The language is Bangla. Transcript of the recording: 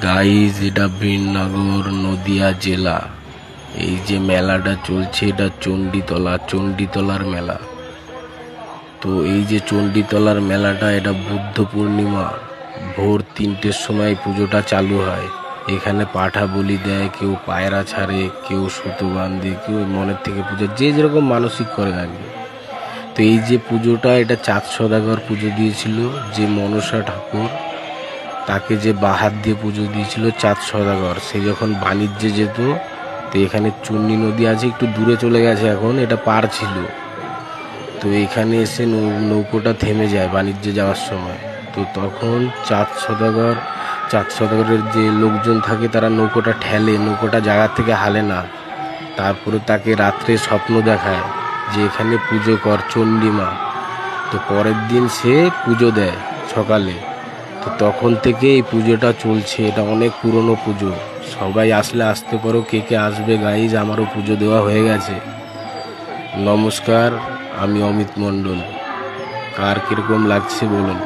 গাইজ এটা বীরনগর নদিয়া জেলা। এই যে মেলাটা চলছে এটা চণ্ডীতলার মেলা। তো এই যে চণ্ডীতলার মেলাটা এটা বুদ্ধ পূর্ণিমা ভোর 3টের সময় পুজোটা চালু হয়। এখানে পাঠা বলি দেয়, কেউ পায়রা ছাড়ে, কেউ সুতো বাঁধে, কেউ মনের থেকে পুজো যে যেরকম মানসিক করে আর কি। তো এই যে পুজোটা এটা চাঁদ সদাগর পুজো দিয়েছিল, যে মনসা ঠাকুর তাকে যে বাহার দিয়ে পুজো দিয়েছিল চাঁদ সদাগর, সে যখন বাণিজ্যে যেত। তো এখানে চুন্নি নদী আছে, একটু দূরে চলে গেছে এখন, এটা পার ছিল। তো এখানে এসে নৌকোটা থেমে যায় বাণিজ্যে যাওয়ার সময়। তো তখন চাঁদ সদাগরের যে লোকজন থাকে তারা নৌকোটা ঠেলে, নৌকোটা জায়গা থেকে হালে না। তারপরে তাকে রাত্রে স্বপ্ন দেখায় যে এখানে পুজো কর চণ্ডীমা। তো পরের দিন সে পুজো দেয় সকালে। তো তখন থেকে এই পুজোটা চলছে, এটা অনেক পুরনো পুজো। সবাই আসলে আসতে পারো, কে কে আসবে গাইজ, আমারও পুজো দেওয়া হয়ে গেছে। নমস্কার, আমি অমিত মণ্ডল। কার কীরকম লাগছে বলুন।